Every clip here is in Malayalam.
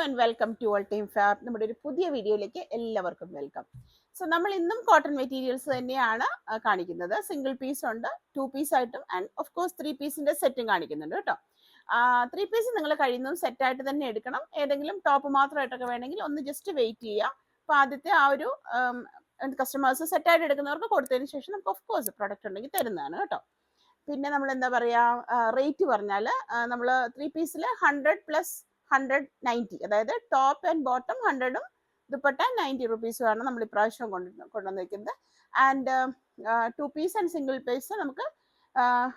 And welcome to all team fab. നമ്മുടെ ഒരു പുതിയ വീഡിയോയിലേക്ക് എല്ലാവർക്കും വെൽക്കം. സോ നമ്മൾ ഇന്നും കോട്ടൺ മെറ്റീരിയൽസ് തന്നെയാണ് കാണിക്കുന്നത്. സിംഗിൾ പീസ് ഉണ്ട്, 2 പീസ് ആയിട്ടും ആൻഡ് ഓഫ് കോഴ്സ് 3 പീസിന്റെ സെറ്റും കാണിക്കുന്നുണ്ട് കേട്ടോ. 3 പീസ് നിങ്ങൾ കഴിയുന്നതും സെറ്റായിട്ട് തന്നെ എടുക്കണം. ഏതെങ്കിലും ടോപ്പ് മാത്രമായിട്ടൊക്കെ വേണമെങ്കിൽ ഒന്ന് ജസ്റ്റ് വെയിറ്റ് ചെയ്യുക. അപ്പോൾ ആദ്യത്തെ ആ ഒരു കസ്റ്റമേഴ്സ് സെറ്റായിട്ട് എടുക്കുന്നവർക്ക് കൊടുത്തതിന് ശേഷം നമുക്ക് ഓഫ് കോഴ്സ് പ്രൊഡക്റ്റ് ഉണ്ടെങ്കിൽ തരുന്നതാണ് കേട്ടോ. പിന്നെ നമ്മൾ എന്താ പറയുക, റേറ്റ് പറഞ്ഞാൽ നമ്മൾ 3 പീസിൽ 100 പ്ലസ് 190, അതായത് ടോപ്പ് ആൻഡ് ബോട്ടം 100ഉം ദുപ്പട്ട 90 റുപ്പീസുമാണ് നമ്മൾ ഇപ്രാവശ്യം കൊണ്ടുവന്നിരിക്കുന്നത്. And 2 piece and single piece നമുക്ക്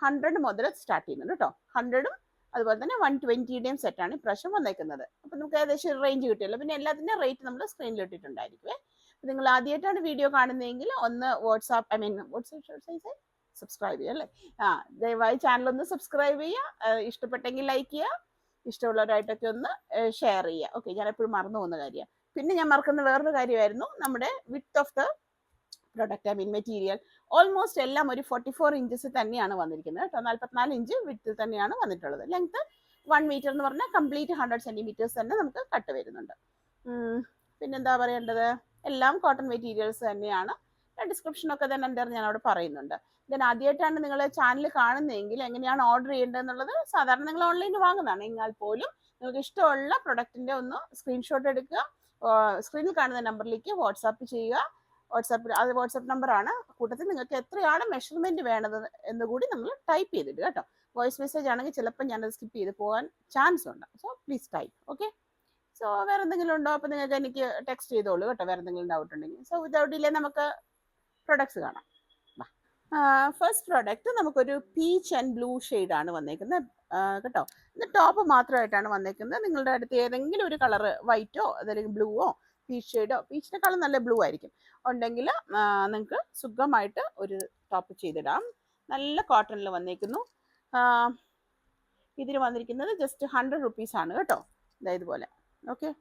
100 മുതൽ സ്റ്റാർട്ട് ചെയ്യുന്നുണ്ട് കേട്ടോ. 100ഉം അതുപോലെ തന്നെ 120യുടെയും സെറ്റാണ് ഇപ്രാവശ്യം വന്നേക്കുന്നത്. അപ്പം നമുക്ക് ഏകദേശം റേഞ്ച് കിട്ടിയല്ലോ. പിന്നെ എല്ലാത്തിൻ്റെ റേറ്റ് നമ്മൾ സ്ക്രീനിൽ ഇട്ടിട്ടുണ്ടായിരിക്കുമേ. നിങ്ങൾ ആദ്യമായിട്ടാണ് വീഡിയോ കാണുന്നതെങ്കിൽ ഒന്ന് വാട്സാപ്പ് സബ്സ്ക്രൈബ് ചെയ്യുക അല്ലേ. ദയവായി ചാനൽ ഒന്ന് സബ്സ്ക്രൈബ് ചെയ്യുക, ഇഷ്ടപ്പെട്ടെങ്കിൽ ലൈക്ക് ചെയ്യുക, ഇഷ്ടമുള്ളവരായിട്ടൊക്കെ ഒന്ന് ഷെയർ ചെയ്യുക. ഓക്കെ, ഞാൻ എപ്പോഴും മറന്നു പോകുന്ന കാര്യമാണ്. പിന്നെ ഞാൻ മറക്കുന്ന വേറൊരു കാര്യമായിരുന്നു, നമ്മുടെ width of the product material almost എല്ലാം ഒരു 44 ഇഞ്ചസ് തന്നെയാണ് വന്നിരിക്കുന്നത് കേട്ടോ. 44 ഇഞ്ച് വിഡ്ത്തിൽ തന്നെയാണ് വന്നിട്ടുള്ളത്. ലെങ്ത് 1 മീറ്റർ എന്ന് പറഞ്ഞാൽ കംപ്ലീറ്റ് 100 സെൻറ്റിമീറ്റേഴ്സ് തന്നെ നമുക്ക് കട്ട് വരുന്നുണ്ട്. പിന്നെന്താ പറയേണ്ടത്, എല്ലാം കോട്ടൺ മെറ്റീരിയൽസ് തന്നെയാണ്. ഡിസ്ക്രിപ്ഷനൊക്കെ തന്നെ ഞാൻ അവിടെ പറയുന്നുണ്ട്. ദെൻ ആദ്യമായിട്ടാണ് നിങ്ങൾ ചാനൽ കാണുന്നതെങ്കിൽ എങ്ങനെയാണ് ഓർഡർ ചെയ്യേണ്ടതെന്നുള്ളത് സാധാരണ നിങ്ങൾ ഓൺലൈനിൽ വാങ്ങുന്നതാണ്. എന്നാൽ പോലും നിങ്ങൾക്ക് ഇഷ്ടമുള്ള പ്രൊഡക്റ്റിൻ്റെ ഒന്ന് സ്ക്രീൻഷോട്ട് എടുക്കുക, സ്ക്രീനിൽ കാണുന്ന നമ്പറിലേക്ക് വാട്സാപ്പ് ചെയ്യുക. വാട്സാപ്പ് നമ്പറാണ്. കൂട്ടത്തിൽ നിങ്ങൾക്ക് എത്രയാണ് മെഷർമെൻറ്റ് വേണ്ടത് എന്ന് കൂടി നമ്മൾ ടൈപ്പ് ചെയ്തിട്ട് കേട്ടോ. വോയിസ് മെസ്സേജ് ആണെങ്കിൽ ചിലപ്പോൾ ഞാനത് സ്കിപ്പ് ചെയ്ത് പോകാൻ ചാൻസ് ഉണ്ട്. So please type. Okay, so വേറെ എന്തെങ്കിലും ഉണ്ടോ? അപ്പോൾ നിങ്ങൾക്ക് എനിക്ക് ടെക്സ്റ്റ് ചെയ്തോളൂ കേട്ടോ, വേറെ എന്തെങ്കിലും ഡൗട്ട് ഉണ്ടെങ്കിൽ. സോ വിതൗട്ട് ഡിലേ നമുക്ക് പ്രൊഡക്ട്സ് കാണാം. ഫസ്റ്റ് പ്രൊഡക്റ്റ് നമുക്കൊരു പീച്ച് ആൻഡ് ബ്ലൂ ഷെയ്ഡാണ് വന്നേക്കുന്നത് കേട്ടോ. ഇത് ടോപ്പ് മാത്രമായിട്ടാണ് വന്നേക്കുന്നത്. നിങ്ങളുടെ അടുത്ത് ഏതെങ്കിലും ഒരു കളറ്, വൈറ്റോ അതല്ലെങ്കിൽ ബ്ലൂവോ പീച്ച് ഷെയ്ഡോ, പീച്ചിൻ്റെ കളർ നല്ല ബ്ലൂ ആയിരിക്കും, ഉണ്ടെങ്കിൽ നിങ്ങൾക്ക് സുഖമായിട്ട് ഒരു ടോപ്പ് ചെയ്തിടാം. നല്ല കോട്ടണിൽ വന്നേക്കുന്നു. ഇതിന് വന്നിരിക്കുന്നത് ജസ്റ്റ് 100 റുപ്പീസാണ് കേട്ടോ. ഇതുപോലെ ഓക്കെ,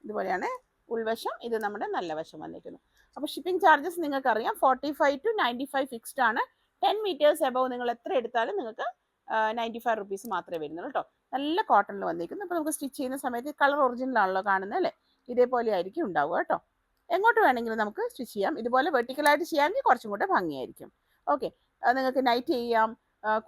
ഇതുപോലെയാണ് ഉൾവശം. ഇത് നമ്മുടെ നല്ല വശം വന്നിരിക്കുന്നു. അപ്പോൾ ഷിപ്പിംഗ് ചാർജസ് നിങ്ങൾക്കറിയാം, 45 to 95 ഫിക്സ്ഡ് ആണ്. 10 മീറ്റേഴ്സ് എബവ് നിങ്ങൾ എത്ര എടുത്താലും നിങ്ങൾക്ക് 95 റുപ്പീസ് മാത്രമേ വരുന്നുള്ളൂ കേട്ടോ. നല്ല കോട്ടണിൽ വന്നിരിക്കുന്നു. അപ്പോൾ നമുക്ക് സ്റ്റിച്ച് ചെയ്യുന്ന സമയത്ത് കളർ ഒറിജിനൽ ആണല്ലോ കാണുന്നത് അല്ലേ, ഇതേപോലെ ആയിരിക്കും ഉണ്ടാവുക കേട്ടോ. എങ്ങോട്ട് വേണമെങ്കിലും നമുക്ക് സ്റ്റിച്ച് ചെയ്യാം. ഇതുപോലെ വെർട്ടിക്കലായിട്ട് ചെയ്യാമെങ്കിൽ കുറച്ചും കൂടെ ഭംഗിയായിരിക്കും. ഓക്കെ, നിങ്ങൾക്ക് നൈറ്റ് ചെയ്യാം,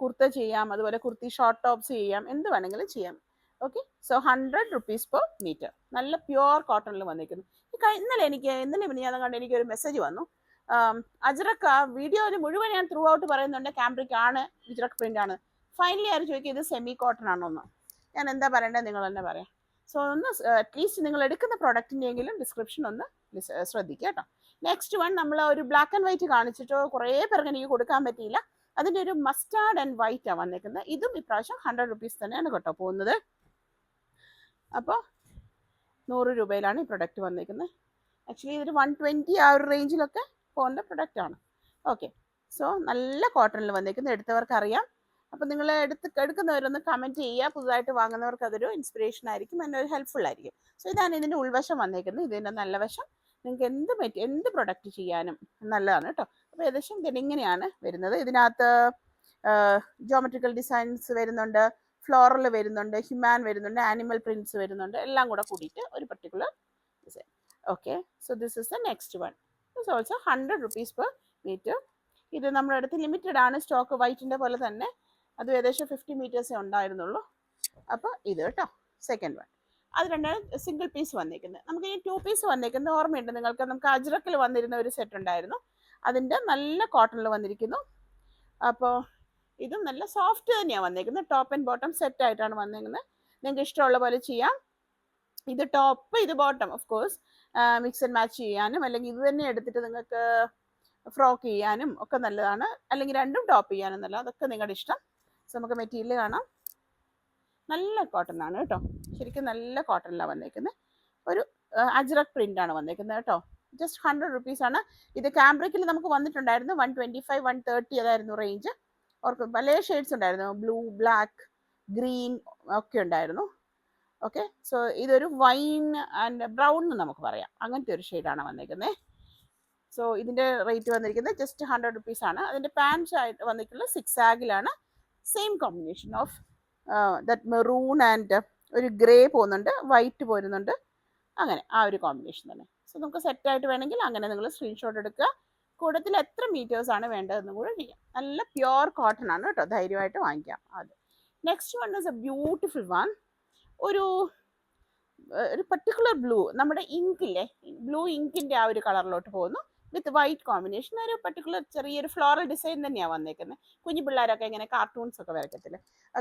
കുർത്ത ചെയ്യാം, അതുപോലെ കുർത്തി ഷോർട്ട് ടോപ്സ് ചെയ്യാം, എന്ത് വേണമെങ്കിലും ചെയ്യാം. Okay, so 100 rupees per metre. നല്ല പ്യുവർ കോട്ടണിൽ വന്നിരിക്കുന്നു. ഇന്നലെ പിന്നെ ഞാൻ കണ്ട് എനിക്കൊരു മെസ്സേജ് വന്നു, അജ്രക്ക് വീഡിയോയിൽ മുഴുവൻ ഞാൻ ത്രൂ ഔട്ട് പറയുന്നുണ്ട് ക്യാമ്പ്രിക് ആണ്, അജ്രക്ക് പ്രിന്റ് ആണ്. ഫൈനലി ആര് ചോദിക്കുക ഇത് സെമി കോട്ടൺ ആണോ എന്ന്. ഞാൻ എന്താ പറയേണ്ടത് നിങ്ങൾ തന്നെ പറയാം. സോ ഒന്ന് അറ്റ്ലീസ്റ്റ് നിങ്ങൾ എടുക്കുന്ന പ്രൊഡക്റ്റിൻ്റെയെങ്കിലും ഡിസ്ക്രിപ്ഷൻ ഒന്ന് ശ്രദ്ധിക്കുക കേട്ടോ. നെക്സ്റ്റ് വൺ, നമ്മൾ ഒരു ബ്ലാക്ക് ആൻഡ് വൈറ്റ് കാണിച്ചിട്ടോ കുറേ പേർക്ക് എനിക്ക് കൊടുക്കാൻ പറ്റിയില്ല. അതിൻ്റെ ഒരു മസ്റ്റാർഡ് ആൻഡ് വൈറ്റ് ആണ് വന്നേക്കുന്നത്. ഇതും ഇപ്രാവശ്യം 100 റുപ്പീസ് തന്നെയാണ് കേട്ടോ പോകുന്നത്. അപ്പോൾ 100 രൂപയിലാണ് ഈ പ്രൊഡക്റ്റ് വന്നിരിക്കുന്നത്. ആക്ച്വലി ഇതൊരു 120 ആ ഒരു റേഞ്ചിലൊക്കെ പോകുന്ന പ്രൊഡക്റ്റാണ്. ഓക്കെ, സോ നല്ല കോട്ടണിൽ വന്നിരിക്കുന്നത്, എടുത്തവർക്ക് അറിയാം. അപ്പോൾ നിങ്ങൾ എടുക്കുന്നവരൊന്ന് കമൻറ്റ് ചെയ്യുക. പുതുതായിട്ട് വാങ്ങുന്നവർക്ക് അതൊരു ഇൻസ്പിറേഷൻ ആയിരിക്കും, എന്നെ ഒരു ഹെൽപ്ഫുൾ ആയിരിക്കും. സോ ഇതാണ് ഇതിൻ്റെ ഉൾവശം വന്നിരിക്കുന്നത്. ഇതിൻ്റെ നല്ല വശം നിങ്ങൾക്ക് എന്ത് പ്രൊഡക്റ്റ് ചെയ്യാനും നല്ലതാണ് കേട്ടോ. അപ്പോൾ ഏകദേശം ഇങ്ങനെയാണ് വരുന്നത്. ഇതിനകത്ത് ജോമെട്രിക്കൽ ഡിസൈൻസ് വരുന്നുണ്ട്, ഫ്ലോറൽ വരുന്നുണ്ട്, ഹ്യൂമാൻ വരുന്നുണ്ട്, ആനിമൽ പ്രിന്റ്സ് വരുന്നുണ്ട്, എല്ലാം കൂടെ കൂടിയിട്ട് ഒരു particular design. Okay, so this is the next one. It's also 100 rupees per metre. ഇത് നമ്മുടെ അടുത്ത് ലിമിറ്റഡ് ആണ് സ്റ്റോക്ക്, വൈറ്റിൻ്റെ പോലെ തന്നെ. അത് ഏകദേശം 50 മീറ്റേഴ്സേ ഉണ്ടായിരുന്നുള്ളൂ. അപ്പോൾ ഇത് കേട്ടോ സെക്കൻഡ് വൺ. അത് രണ്ടാണ് സിംഗിൾ പീസ് വന്നിരിക്കുന്നത്. നമുക്ക് ഇനി 2 പീസ് വന്നിരിക്കുന്നത് ഓർമ്മയുണ്ട് നിങ്ങൾക്ക്. നമുക്ക് അജ്രക്കിൽ വന്നിരുന്ന ഒരു സെറ്റ് ഉണ്ടായിരുന്നു, അതിൻ്റെ നല്ല കോട്ടണിൽ വന്നിരിക്കുന്നു. അപ്പോൾ ഇതും നല്ല സോഫ്റ്റ് തന്നെയാണ് വന്നിരിക്കുന്നത്. ടോപ്പ് ആൻഡ് ബോട്ടം സെറ്റ് ആയിട്ടാണ് വന്നിരിക്കുന്നത്. നിങ്ങൾക്ക് ഇഷ്ടമുള്ള പോലെ ചെയ്യാം. ഇത് ടോപ്പ്, ഇത് bottom. Of course mix and match ചെയ്യാനും, അല്ലെങ്കിൽ ഇത് തന്നെ എടുത്തിട്ട് നിങ്ങൾക്ക് ഫ്രോക്ക് ചെയ്യാനും ഒക്കെ നല്ലതാണ്, അല്ലെങ്കിൽ രണ്ടും ടോപ്പ് ചെയ്യാനും നല്ലതാണ്. അതൊക്കെ നിങ്ങളുടെ ഇഷ്ടം. സോ നമുക്ക് മെറ്റീരിയൽ കാണാം. നല്ല കോട്ടൺ ആണ് കേട്ടോ, ശരിക്കും നല്ല കോട്ടണിലാണ് വന്നിരിക്കുന്നത്. ഒരു അജ്രക് പ്രിന്റ് ആണ് വന്നിരിക്കുന്നത് കേട്ടോ. ജസ്റ്റ് 100 റുപ്പീസാണ്. ഇത് ക്യാമ്പ്രിക്കിൽ നമുക്ക് വന്നിട്ടുണ്ടായിരുന്നു 125, 130 അതായിരുന്നു റേഞ്ച്. അവർക്ക് പല ഷെയ്ഡ്സ് ഉണ്ടായിരുന്നു, ബ്ലൂ, ബ്ലാക്ക്, ഗ്രീൻ ഒക്കെ ഉണ്ടായിരുന്നു. ഓക്കെ, സോ ഇതൊരു വൈൻ ആൻഡ് ബ്രൗൺ എന്ന് നമുക്ക് പറയാം, അങ്ങനത്തെ ഒരു ഷെയ്ഡാണ് വന്നിരിക്കുന്നത്. സോ ഇതിൻ്റെ റേറ്റ് വന്നിരിക്കുന്നത് ജസ്റ്റ് 100 റുപ്പീസാണ്. അതിൻ്റെ പാൻസ് ആയിട്ട് വന്നിട്ടുള്ളത് 6 ആഗിലാണ്. Same combination of that maroon and ഒരു ഗ്രേ പോകുന്നുണ്ട്, വൈറ്റ് പോരുന്നുണ്ട്, അങ്ങനെ ആ ഒരു കോമ്പിനേഷൻ തന്നെ. സോ നമുക്ക് സെറ്റായിട്ട് വേണമെങ്കിൽ അങ്ങനെ നിങ്ങൾ സ്ക്രീൻഷോട്ട് എടുക്കുക. കൂട്ടത്തിൽ എത്ര മീറ്റേഴ്സ് ആണ് വേണ്ടതെന്ന് കൂടെ ചെയ്യാം. നല്ല പ്യുവർ കോട്ടൺ ആണ് കേട്ടോ, ധൈര്യമായിട്ട് വാങ്ങിക്കാം. അത് next one is A beautiful one. ഒരു പർട്ടിക്കുലർ ബ്ലൂ, നമ്മുടെ ഇങ്കില്ലേ, ബ്ലൂ ഇങ്കിൻ്റെ ആ ഒരു കളറിലോട്ട് പോകുന്നു വിത്ത് വൈറ്റ് കോമ്പിനേഷൻ. ഒരു പർട്ടിക്കുലർ ചെറിയൊരു ഫ്ലോറൽ ഡിസൈൻ തന്നെയാണ് വന്നേക്കുന്നത്. കുഞ്ഞു പിള്ളേരൊക്കെ ഇങ്ങനെ കാർട്ടൂൺസ് ഒക്കെ വരയ്ക്കത്തില്ലേ,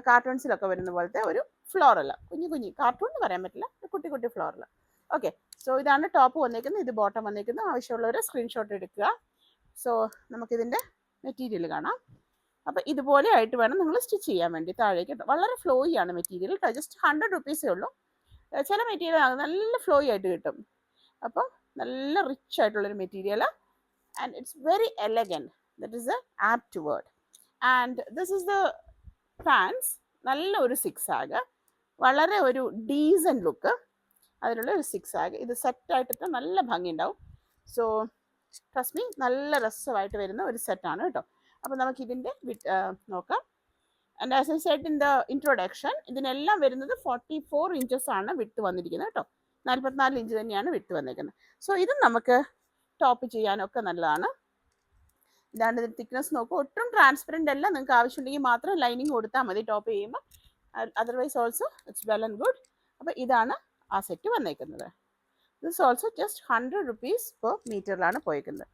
കാർട്ടൂൺസിലൊക്കെ വരുന്ന പോലത്തെ ഒരു ഫ്ലോറൽ, കുഞ്ഞു കാർട്ടൂൺ എന്ന് പറയാൻ പറ്റില്ല, കുട്ടി കുട്ടി ഫ്ലോറൽ. ഓക്കെ, സോ ഇതാണ് ടോപ്പ് വന്നേക്കുന്നത്, ഇത് ബോട്ടം വന്നേക്കുന്നത്. ആവശ്യമുള്ളവർ സ്ക്രീൻഷോട്ട് എടുക്കുക. സോ നമുക്കിതിൻ്റെ മെറ്റീരിയൽ കാണാം. അപ്പോൾ ഇതുപോലെ ആയിട്ട് വേണം നിങ്ങൾ സ്റ്റിച്ച് ചെയ്യാൻ വേണ്ടി താഴേക്ക്. വളരെ ഫ്ലോയി ആണ് മെറ്റീരിയൽ കേട്ടോ, ജസ്റ്റ് 100 റുപ്പീസേ ഉള്ളൂ. ചില മെറ്റീരിയൽ നല്ല ഫ്ലോയി ആയിട്ട് കിട്ടും. അപ്പോൾ നല്ല റിച്ച് ആയിട്ടുള്ളൊരു material, and it's very elegant, that is a apt word. And this is the pants. നല്ല ഒരു സിക്സ് ആഗ്, വളരെ ഒരു ഡീസൻറ്റ് ലുക്ക് അതിലുള്ള ഒരു സിക്സ് ആഗ്. ഇത് സെറ്റായിട്ടിട്ട് നല്ല ഭംഗി ഉണ്ടാവും. സോ ട്രസ്റ്റ് മീ, നല്ല രസമായിട്ട് വരുന്ന ഒരു സെറ്റാണ് കേട്ടോ. അപ്പോൾ നമുക്കിതിൻ്റെ നോക്കാം. And as I said in the introduction, ഇതിനെല്ലാം വരുന്നത് 44 ഇഞ്ചസ് ആണ് വിട്ട് വന്നിരിക്കുന്നത് കേട്ടോ. 44 ഇഞ്ച് തന്നെയാണ് വിട്ട് വന്നിരിക്കുന്നത്. സോ ഇത് നമുക്ക് ടോപ്പ് ചെയ്യാനൊക്കെ നല്ലതാണ്. ഇതാണ്ട് ഇതിൻ്റെ തിക്നെസ് നോക്കുക, ഒട്ടും ട്രാൻസ്പെറൻ്റ് അല്ല. നിങ്ങൾക്ക് ആവശ്യമുണ്ടെങ്കിൽ മാത്രം ലൈനിങ് കൊടുത്താൽ മതി ടോപ്പ് ചെയ്യുമ്പോൾ. Otherwise also it's well and good. അപ്പോൾ ഇതാണ് ആ സെറ്റ് വന്നേക്കുന്നത്. This also just 100 rupees per മീറ്ററിലാണ് പോയിരിക്കുന്നത്.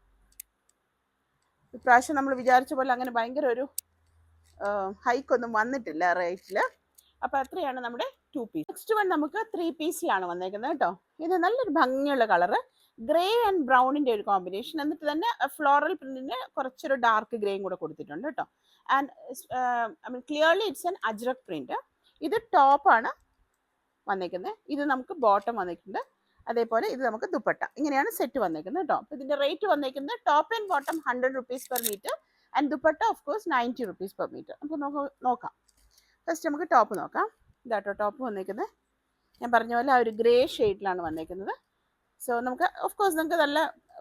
ഇപ്രാവശ്യം നമ്മൾ വിചാരിച്ച പോലെ അങ്ങനെ ഭയങ്കര ഒരു ഹൈക്കൊന്നും വന്നിട്ടില്ല റേറ്റിൽ. അപ്പോൾ അത്രയാണ് നമ്മുടെ 2 പീസ്. നെക്സ്റ്റ് വൺ നമുക്ക് 3 പീസിലാണ് വന്നേക്കുന്നത് കേട്ടോ. ഇത് നല്ലൊരു ഭംഗിയുള്ള കളറ്, ഗ്രേ ആൻഡ് ബ്രൗണിൻ്റെ ഒരു കോമ്പിനേഷൻ. എന്നിട്ട് തന്നെ ഫ്ലോറൽ പ്രിന്റിന് കുറച്ചൊരു ഡാർക്ക് ഗ്രേയും കൂടെ കൊടുത്തിട്ടുണ്ട് കേട്ടോ. And I mean clearly it's an ajrak print. ഇത് ടോപ്പാണ് വന്നേക്കുന്നത്, ഇത് നമുക്ക് ബോട്ടം വന്നിട്ടുണ്ട്. അതേപോലെ ഇത് നമുക്ക് ദുപ്പട്ട. ഇങ്ങനെയാണ് സെറ്റ് വന്നേക്കുന്നത് കേട്ടോ. അപ്പോൾ ഇതിൻ്റെ റേറ്റ് വന്നേക്കുന്നത് top and bottom 100 rupees per metre, and dupatta of course 90 rupees per metre. അപ്പോൾ നോക്കാം. ഫസ്റ്റ് നമുക്ക് ടോപ്പ് നോക്കാം. ഇതാട്ടോ ടോപ്പ് വന്നേക്കുന്നത്. ഞാൻ പറഞ്ഞ പോലെ ആ ഒരു ഗ്രേ ഷെയ്ഡിലാണ് വന്നേക്കുന്നത്. സോ നമുക്ക് ഓഫ് കോഴ്സ് നിങ്ങൾക്ക് നല്ല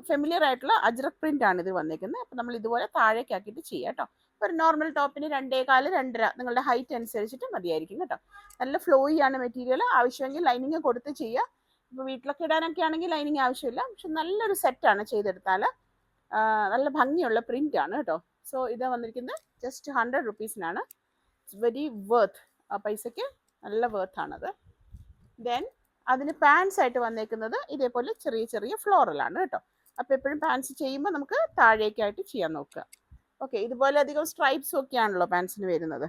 ഫെമിലിയർ ആയിട്ടുള്ള അജ്രക് പ്രിന്റ് ആണ് ഇത് വന്നേക്കുന്നത്. അപ്പോൾ നമ്മൾ ഇതുപോലെ താഴേക്കാക്കിയിട്ട് ചെയ്യാം കേട്ടോ. ഒരു നോർമൽ ടോപ്പിന് 2.25 2.5 നിങ്ങളുടെ ഹൈറ്റ് അനുസരിച്ചിട്ട് മതിയായിരിക്കും കേട്ടോ. നല്ല ഫ്ലോയി ആണ് മെറ്റീരിയൽ. ആവശ്യമെങ്കിൽ ലൈനിങ് കൊടുത്ത് ചെയ്യുക. ഇപ്പോൾ വീട്ടിലൊക്കെ ഇടാനൊക്കെ ആണെങ്കിൽ ലൈനിങ് ആവശ്യമില്ല, പക്ഷെ നല്ലൊരു സെറ്റാണ് ചെയ്തെടുത്താൽ. നല്ല ഭംഗിയുള്ള പ്രിന്റ് ആണ് കേട്ടോ. സോ ഇത് വന്നിരിക്കുന്നത് ജസ്റ്റ് 100 റുപ്പീസിനാണ്. It's very worth. ആ പൈസയ്ക്ക് നല്ല വർത്താണത്. ദെൻ അതിന് പാൻസ് ആയിട്ട് വന്നേക്കുന്നത് ഇതേപോലെ ചെറിയ ചെറിയ ഫ്ലോറലാണ് കേട്ടോ. അപ്പോൾ എപ്പോഴും പാൻസ് ചെയ്യുമ്പോൾ നമുക്ക് താഴേക്കായിട്ട് ചെയ്യാൻ നോക്കുക. ഓക്കെ, ഇതുപോലെ അധികം സ്ട്രൈപ്സും ഒക്കെയാണല്ലോ പാൻസിന് വരുന്നത്.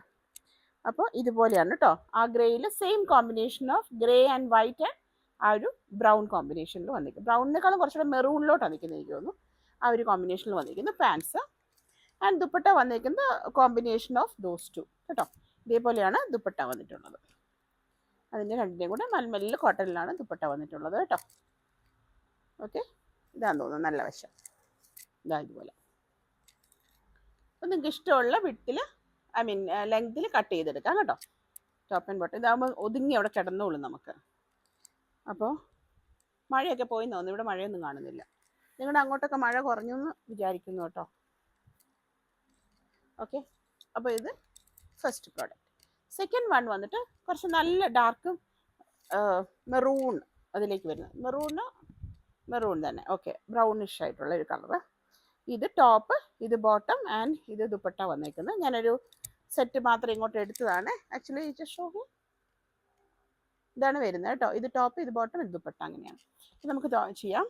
അപ്പോൾ ഇതുപോലെയാണ് കേട്ടോ. ആ ഗ്രേയിൽ same combination of grey and white and ആ ഒരു ബ്രൗൺ കോമ്പിനേഷനിൽ വന്നിരിക്കും. ബ്രൗണിനേക്കാളും കുറച്ചുകൂടെ മെറൂണിലോട്ടാണ് നിൽക്കുന്നത് എനിക്ക് തോന്നുന്നു. ആ ഒരു കോമ്പിനേഷനിൽ വന്നിരിക്കുന്നു പാൻസ്. ആൻഡ് ദുപ്പട്ട വന്നിരിക്കുന്നത് കോമ്പിനേഷൻ ഓഫ് ദോസ് ടു കേട്ടോ. ഇതേപോലെയാണ് ദുപ്പട്ട വന്നിട്ടുള്ളത്. അതിൻ്റെ രണ്ടിൻ്റെയും കൂടെ മൽമല്ലിൽ കോട്ടണിലാണ് ദുപ്പട്ട വന്നിട്ടുള്ളത് കേട്ടോ. ഓക്കെ, ഇതാന്ന് തോന്നുന്നു നല്ല വശം. ഇതാ ഇതുപോലെ. അപ്പോൾ നിങ്ങൾക്ക് ഇഷ്ടമുള്ള വിട്ടിൽ ഐ മീൻ ലെങ്ത്തിൽ കട്ട് ചെയ്തെടുക്കാം കേട്ടോ. ടോപ്പ് ആൻഡ് ബോട്ടം ഇതാകുമ്പോൾ ഒതുങ്ങി അവിടെ കിടന്നോളും നമുക്ക്. അപ്പോൾ മഴയൊക്കെ പോയി തോന്നുന്നു, ഇവിടെ മഴയൊന്നും കാണുന്നില്ല. നിങ്ങളുടെ അങ്ങോട്ടൊക്കെ മഴ കുറഞ്ഞു എന്ന് വിചാരിക്കുന്നു കേട്ടോ. ഓക്കെ, അപ്പോൾ ഇത് ഫസ്റ്റ് പ്രോഡക്റ്റ്. സെക്കൻഡ് വൺ വന്നിട്ട് കുറച്ച് നല്ല ഡാർക്ക് മെറൂൺ അതിലേക്ക് വരുന്നത്. മെറൂൺ തന്നെ. ഓക്കെ, ബ്രൗണിഷ് ആയിട്ടുള്ള ഒരു കളറ്. ഇത് ടോപ്പ്, ഇത് ബോട്ടം, ആൻഡ് ഇത് ദുപ്പട്ട വന്നേക്കുന്നത്. ഞാനൊരു സെറ്റ് മാത്രം ഇങ്ങോട്ട് എടുത്തതാണ്. ആക്ച്വലി ഇത് ഷോ ഇതാണ് വരുന്നത് കേട്ടോ. ഇത് ടോപ്പ്, ഇത് ബോട്ടം, ഇത് ദുപ്പട്ട, അങ്ങനെയാണ്. നമുക്ക് ചെയ്യാം.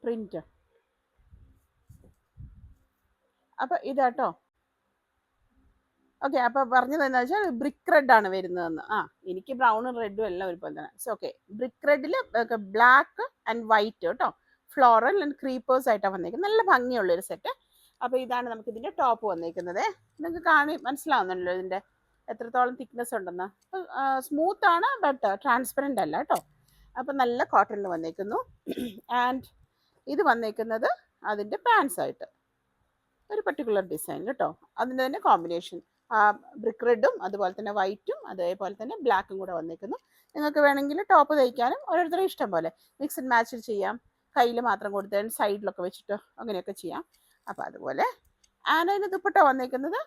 പ്രിന്റ്. അപ്പോൾ ഇതാട്ടോ. ഓക്കെ, അപ്പോൾ പറഞ്ഞത് എന്താ വെച്ചാൽ ബ്രിക്ക് റെഡ് ആണ് വരുന്നതെന്ന്. എനിക്ക് ബ്രൗണും റെഡും എല്ലാം ഒരുപോലെ തന്നെ. സോ ഓക്കെ, ബ്രിക്ക് റെഡിൽ ബ്ലാക്ക് ആൻഡ് വൈറ്റ് കേട്ടോ, ഫ്ലോറൽ ആൻഡ് ക്രീപ്പേഴ്സ് ആയിട്ടാണ് വന്നേക്കുന്നത്. നല്ല ഭംഗിയുള്ളൊരു സെറ്റ്. അപ്പോൾ ഇതാണ് നമുക്ക് ഇതിൻ്റെ ടോപ്പ് വന്നേക്കുന്നത്. നിങ്ങൾക്ക് മനസ്സിലാവുന്നുണ്ടല്ലോ ഇതിൻ്റെ എത്രത്തോളം തിക്നെസ് ഉണ്ടെന്ന്. സ്മൂത്ത് ആണ്, ബട്ട് ട്രാൻസ്പെറൻ്റ് അല്ല കേട്ടോ. അപ്പോൾ നല്ല കോട്ടണിൽ വന്നേക്കുന്നു. ആൻഡ് ഇത് വന്നേക്കുന്നത് അതിൻ്റെ പാൻസ് ആയിട്ട് ഒരു പർട്ടിക്കുലർ ഡിസൈൻ കേട്ടോ. അതിൻ്റെ തന്നെ കോമ്പിനേഷൻ ബ്രിക്ക് റെഡും അതുപോലെ തന്നെ വൈറ്റും അതേപോലെ തന്നെ ബ്ലാക്കും കൂടെ വന്നേക്കുന്നു. നിങ്ങൾക്ക് വേണമെങ്കിൽ ടോപ്പ് തയ്ക്കാനും ഓരോരുത്തരുടെ ഇഷ്ടം പോലെ മിക്സ് ആൻഡ് മാച്ച് ചെയ്യാം. കയ്യിൽ മാത്രം കൊടുത്ത് സൈഡിലൊക്കെ വെച്ചിട്ട് അങ്ങനെയൊക്കെ ചെയ്യാം. അപ്പോൾ അതുപോലെ. ആൻഡ് അതിന് ദുപ്പട്ട വന്നേക്കുന്നത്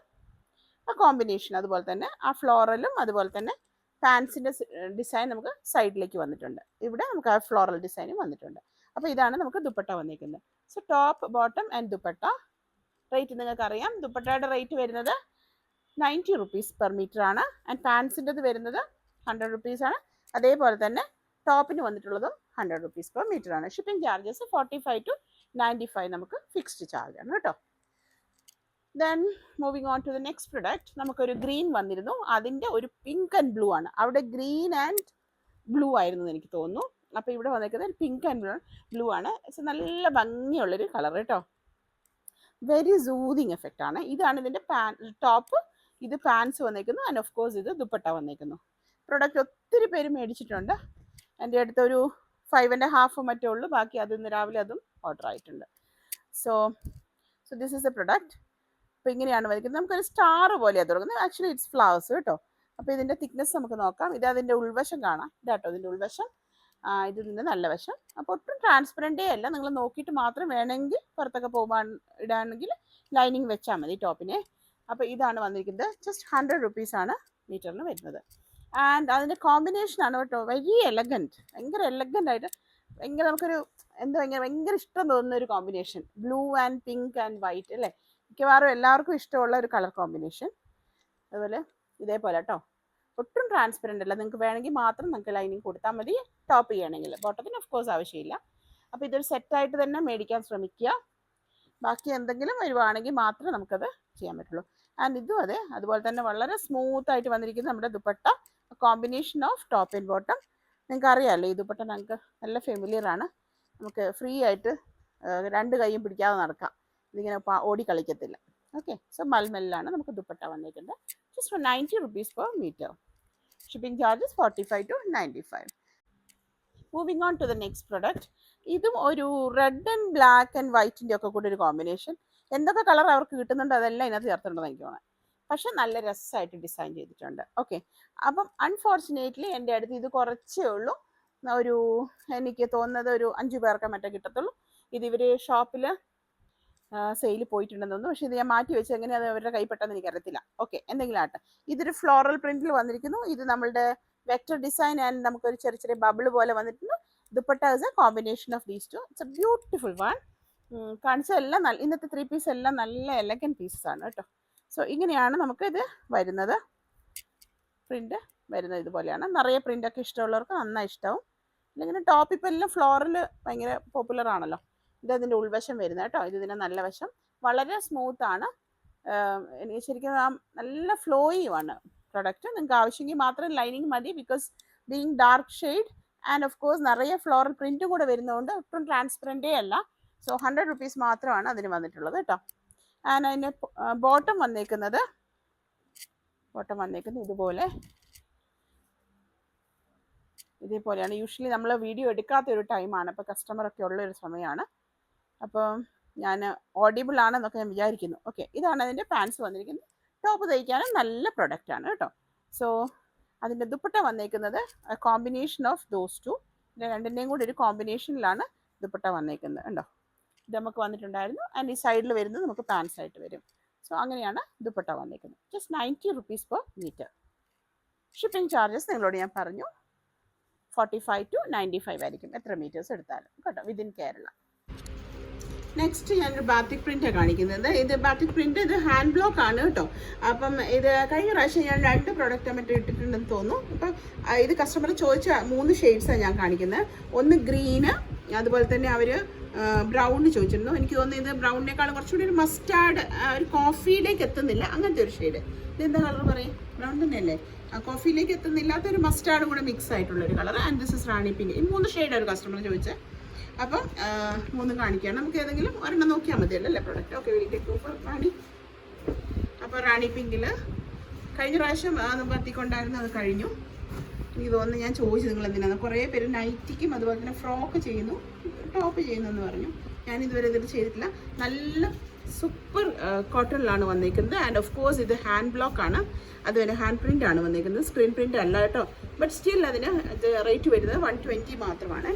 ആ കോമ്പിനേഷൻ അതുപോലെ തന്നെ ആ ഫ്ലോറലും അതുപോലെ തന്നെ പാൻസിൻ്റെ ഡിസൈൻ നമുക്ക് സൈഡിലേക്ക് വന്നിട്ടുണ്ട്. ഇവിടെ നമുക്ക് ആ ഫ്ലോറൽ ഡിസൈനും വന്നിട്ടുണ്ട്. അപ്പോൾ ഇതാണ് നമുക്ക് ദുപ്പട്ട വന്നിരിക്കുന്നത്. So top bottom and dupatta rate നിങ്ങൾക്ക് അറിയാം. ദുപ്പട്ടയുടെ റേറ്റ് വരുന്നത് 90 റുപ്പീസ് പെർ മീറ്റർ ആണ്. ആൻഡ് പാൻസിൻ്റെത് വരുന്നത് 100 റുപ്പീസ് ആണ്. അതേപോലെ തന്നെ ടോപ്പിന് വന്നിട്ടുള്ളതും 100 റുപ്പീസ് പെർ മീറ്റർ ആണ്. ഷിപ്പിംഗ് ചാർജസ് 45 to 95 നമുക്ക് ഫിക്സ്ഡ് ചാർജ് ആണ് കേട്ടോ. Then moving on to the next product. നമുക്കൊരു ഗ്രീൻ വന്നിരുന്നു, അതിൻ്റെ ഒരു പിങ്ക് ആൻഡ് ബ്ലൂ ആണ്. അവിടെ ഗ്രീൻ ആൻഡ് ബ്ലൂ ആയിരുന്നു എനിക്ക് തോന്നുന്നു. അപ്പോൾ ഇവിടെ വന്നിരിക്കുന്നത് ഒരു പിങ്ക് ആൻഡ് ബ്ലൂ ആണ്. നല്ല ഭംഗിയുള്ളൊരു കളർ കേട്ടോ. വെരി സൂതിങ് എഫക്റ്റ് ആണ്. ഇതാണ് ഇതിൻ്റെ ടോപ്പ്, ഇത് പാൻസ് വന്നേക്കുന്നു ആൻഡ് ഓഫ് കോഴ്സ് ഇത് ദുപ്പട്ട വന്നേക്കുന്നു. പ്രൊഡക്റ്റ് ഒത്തിരി പേര് മേടിച്ചിട്ടുണ്ട്. എൻ്റെ അടുത്തൊരു 5.5 മറ്റേ ഉള്ളൂ, ബാക്കി അത് ഇന്ന് രാവിലെ അതും ഓർഡർ ആയിട്ടുണ്ട്. So this is A product. അപ്പോൾ ഇങ്ങനെയാണ് വരയ്ക്കുന്നത്. നമുക്കൊരു സ്റ്റാർ പോലെയാണ് തുടങ്ങുന്നത്. ആക്ച്വലി ഇറ്റ്സ് ഫ്ലവേഴ്സ് കേട്ടോ. അപ്പോൾ ഇതിൻ്റെ തിക്നെസ് നമുക്ക് നോക്കാം. ഇത് അതിൻ്റെ ഉൾവശം കാണാം. ഇതാട്ടോ ഇതിൻ്റെ ഉൾവശം, ഇത് ഇതിൻ്റെ നല്ല വശം. അപ്പോൾ ഒട്ടും ട്രാൻസ്പെറൻറ്റേ അല്ല. നിങ്ങൾ നോക്കിയിട്ട് മാത്രം വേണമെങ്കിൽ പുറത്തൊക്കെ പോകാൻ ഇടാണെങ്കിൽ ലൈനിങ് വെച്ചാൽ മതി ടോപ്പിനെ. അപ്പോൾ ഇതാണ് വന്നിരിക്കുന്നത്. ജസ്റ്റ് 100 റുപ്പീസാണ് മീറ്ററിന് വരുന്നത്. ആൻഡ് അതിൻ്റെ കോമ്പിനേഷനാണ് കേട്ടോ വെരി എലഗൻറ്റ്, ഭയങ്കര എലഗൻ്റ് ആയിട്ട്, ഭയങ്കര നമുക്കൊരു ഭയങ്കര ഇഷ്ടം തോന്നുന്ന ഒരു combination. Blue and pink and white അല്ലേ, മിക്കവാറും എല്ലാവർക്കും ഇഷ്ടമുള്ള ഒരു കളർ കോമ്പിനേഷൻ. അതുപോലെ ഇതേപോലെ കേട്ടോ, ഒട്ടും ട്രാൻസ്പെറൻ്റ് അല്ല. നിങ്ങൾക്ക് വേണമെങ്കിൽ മാത്രം നിങ്ങൾക്ക് ലൈനിങ് കൊടുത്താൽ മതി ടോപ്പ് ചെയ്യണമെങ്കിൽ. ബോട്ടത്തിന് ഓഫ് കോഴ്സ് ആവശ്യമില്ല. അപ്പോൾ ഇതൊരു സെറ്റായിട്ട് തന്നെ മേടിക്കാൻ ശ്രമിക്കുക. ബാക്കി എന്തെങ്കിലും വരുവാണെങ്കിൽ മാത്രമേ നമുക്കത് ചെയ്യാൻ പറ്റുള്ളൂ. ആൻഡ് ഇതും അതെ, അതുപോലെ തന്നെ വളരെ സ്മൂത്തായിട്ട് വന്നിരിക്കുന്ന നമ്മുടെ dupatta, combination of top and bottom. നിങ്ങൾക്ക് അറിയാമല്ലോ ഈ ദുപ്പട്ട ഞങ്ങൾക്ക് നല്ല ഫെമിലിയർ ആണ്. നമുക്ക് ഫ്രീ ആയിട്ട് 2 കൈയും പിടിക്കാതെ നടക്കാം. ഇതിങ്ങനെ ഓടി കളിക്കത്തില്ല. ഓക്കെ, സോ മൽമലിലാണ് നമുക്ക് ദുപ്പട്ട വന്നിട്ടുണ്ട്. Just 90 rupees per metre. Shipping charges 45 to 95. Moving on to the next product. ഇതും ഒരു റെഡ് ആൻഡ് ബ്ലാക്ക് ആൻഡ് വൈറ്റിൻ്റെ ഒക്കെ കൂടി ഒരു കോമ്പിനേഷൻ. എന്തൊക്കെ കളർ അവർക്ക് കിട്ടുന്നുണ്ട് അതെല്ലാം ഇതിനകത്ത് ചേർത്തിട്ടുണ്ടെന്ന് എനിക്ക് തോന്നുന്നത്. പക്ഷെ നല്ല രസമായിട്ട് ഡിസൈൻ ചെയ്തിട്ടുണ്ട്. ഓക്കെ, അപ്പം അൺഫോർച്ചുനേറ്റ്ലി എൻ്റെ അടുത്ത് ഇത് കുറച്ചേ ഉള്ളൂ. എനിക്ക് തോന്നുന്നത് ഒരു 5 പേർക്ക് മറ്റേ കിട്ടത്തുള്ളൂ. ഇത് ഇവർ ഷോപ്പിൽ സെയിൽ പോയിട്ടുണ്ടെന്ന് തോന്നുന്നു. പക്ഷേ ഇത് ഞാൻ മാറ്റി വെച്ച് എങ്ങനെ അത് അവരുടെ കൈപ്പെട്ടെന്ന് എനിക്കറിയത്തില്ല. ഓക്കെ, എന്തെങ്കിലും ആട്ടെ. ഇതൊരു ഫ്ലോറൽ പ്രിന്റിൽ വന്നിരിക്കുന്നു. ഇത് നമ്മളുടെ വെക്ടർ ഡിസൈൻ ആൻഡ് നമുക്കൊരു ചെറിയ ബബിൾ പോലെ വന്നിട്ടുണ്ട്. Dupatta is a combination of these two. It's a beautiful one. കാണിച്ചതെല്ലാം ഇന്നത്തെ 3 പീസ് എല്ലാം നല്ല എലഗൻറ്റ് പീസസ് ആണ് കേട്ടോ. സോ ഇങ്ങനെയാണ് നമുക്ക് ഇത് വരുന്നത്. പ്രിന്റ് വരുന്നത് ഇതുപോലെയാണ്. നിറയെ പ്രിൻ്റൊക്കെ ഇഷ്ടമുള്ളവർക്ക് നന്നായി ഇഷ്ടമാവും. അല്ലെങ്കിൽ ടോപ്പ് ഇപ്പം എല്ലാം ഫ്ലോറിൽ ഭയങ്കര പോപ്പുലർ ആണല്ലോ. ഇതതിൻ്റെ ഉൾവശം വരുന്നത് കേട്ടോ. ഇതിൻ്റെ നല്ല വശം വളരെ സ്മൂത്താണ്. എനിക്ക് ശരിക്കും നല്ല ഫ്ലോയുമാണ് പ്രൊഡക്റ്റ്. നിങ്ങൾക്ക് ആവശ്യമെങ്കിൽ മാത്രം ലൈനിങ് മതി. Because being dark shade and of course നിറയെ ഫ്ലോറൽ പ്രിൻറ്റും കൂടെ വരുന്നതുകൊണ്ട് ഒട്ടും ട്രാൻസ്പെറൻറ്റേ അല്ല. സോ 100 റുപ്പീസ് മാത്രമാണ് അതിന് വന്നിട്ടുള്ളത് കേട്ടോ. ആൻഡ് അതിൻ്റെ ബോട്ടം വന്നേക്കുന്നത് ഇതേപോലെയാണ്. യൂഷ്വലി നമ്മൾ വീഡിയോ എടുക്കാത്ത ഒരു ടൈമാണ്, അപ്പോൾ കസ്റ്റമറൊക്കെ ഉള്ളൊരു സമയമാണ്. അപ്പോൾ ഞാൻ ഓഡിബിൾ ആണെന്നൊക്കെ ഞാൻ വിചാരിക്കുന്നു. ഓക്കെ, ഇതാണ് അതിൻ്റെ പാൻസ് വന്നിരിക്കുന്നത്. ടോപ്പ് തയ്ക്കാനും നല്ല പ്രൊഡക്റ്റാണ് കേട്ടോ. സോ അതിൻ്റെ ദുപ്പട്ട വന്നേക്കുന്നത് കോമ്പിനേഷൻ ഓഫ് ദോസ് ടു. രണ്ടിൻ്റെയും കൂടി ഒരു കോമ്പിനേഷനിലാണ് ദുപ്പട്ട വന്നേക്കുന്നത് കേട്ടോ. ഇത് നമുക്ക് വന്നിട്ടുണ്ടായിരുന്നു. ആൻഡ് ഈ സൈഡിൽ വരുന്നത് നമുക്ക് പാൻസ് ആയിട്ട് വരും. സോ അങ്ങനെയാണ് ദുപ്പട്ട വന്നേക്കുന്നത്. Just 90 rupees per metre. Shipping charges നിങ്ങളോട് ഞാൻ പറഞ്ഞു 45 to 95 ആയിരിക്കും എത്ര മീറ്റേഴ്സ് എടുത്താലും കേട്ടോ, വിതിൻ കേരള. നെക്സ്റ്റ് ഞാനൊരു ബാത്തിക് പ്രിൻ്റാണ് കാണിക്കുന്നത്. ഇത് ബാത്തിക് പ്രിൻ്റ്, ഇത് ഹാൻഡ് ബ്ലോക്ക് ആണ് കേട്ടോ. അപ്പം ഇത് കഴിഞ്ഞ പ്രാവശ്യം ഞാൻ 2 പ്രൊഡക്റ്റ് മറ്റേ ഇട്ടിട്ടുണ്ടെന്ന് തോന്നുന്നു. അപ്പം ഇത് കസ്റ്റമർ ചോദിച്ച 3 ഷെയ്ഡ്സാണ് ഞാൻ കാണിക്കുന്നത്. ഒന്ന് ഗ്രീന്, അതുപോലെ തന്നെ അവർ ബ്രൗൺ ചോദിച്ചിരുന്നു. എനിക്ക് തോന്നുന്നു ഇത് ബ്രൗണിനേക്കാളും കുറച്ചുകൂടി ഒരു മസ്റ്റാർഡ്, ഒരു കോഫിയിലേക്ക് എത്തുന്നില്ല അങ്ങനത്തെ ഒരു ഷെയ്ഡ്. ഇതെന്താ കളർ പറയും? ബ്രൗൺ തന്നെയല്ലേ? കോഫിയിലേക്ക് എത്തുന്നില്ലാത്തൊരു മസ്റ്റാർഡ് കൂടെ മിക്സ് ആയിട്ടുള്ളൊരു colour. And this is Rani pink. ഈ 3 ഷെയ്ഡ് ഒരു കസ്റ്റമർ ചോദിച്ചത്. അപ്പം 3 കാണിക്കുകയാണ്. നമുക്ക് ഏതെങ്കിലും ഒരെണ്ണം നോക്കിയാൽ മതിയല്ലോ അല്ലേ product. Okay, very good super Rani. അപ്പോൾ റാണി പിങ്കിൽ കഴിഞ്ഞ പ്രാവശ്യം പത്തിക്കൊണ്ടായിരുന്നു, അത് കഴിഞ്ഞു. എനിക്ക് തോന്നുന്നു ഞാൻ ചോദിച്ചു നിങ്ങൾ എന്തിനാണ്. കുറേ പേര് നൈറ്റിക്കും അതുപോലെ തന്നെ ഫ്രോക്ക് ചെയ്യുന്നു, ടോപ്പ് ചെയ്യുന്നെന്ന് പറഞ്ഞു. ഞാനിതുവരെ ഇതിൽ ചെയ്തിട്ടില്ല. നല്ല സൂപ്പർ കോട്ടണിലാണ് വന്നിരിക്കുന്നത്. ആൻഡ് ഓഫ് കോഴ്സ് ഇത് ഹാൻഡ് ബ്ലോക്ക് ആണ്. അതുപോലെ ഹാൻഡ് പ്രിൻ്റ് ആണ് വന്നിരിക്കുന്നത്, സ്ക്രീൻ പ്രിൻ്റ് അല്ല കേട്ടോ. ബട്ട് സ്റ്റിൽ അതിന് റേറ്റ് വരുന്നത് 120 മാത്രമാണ്.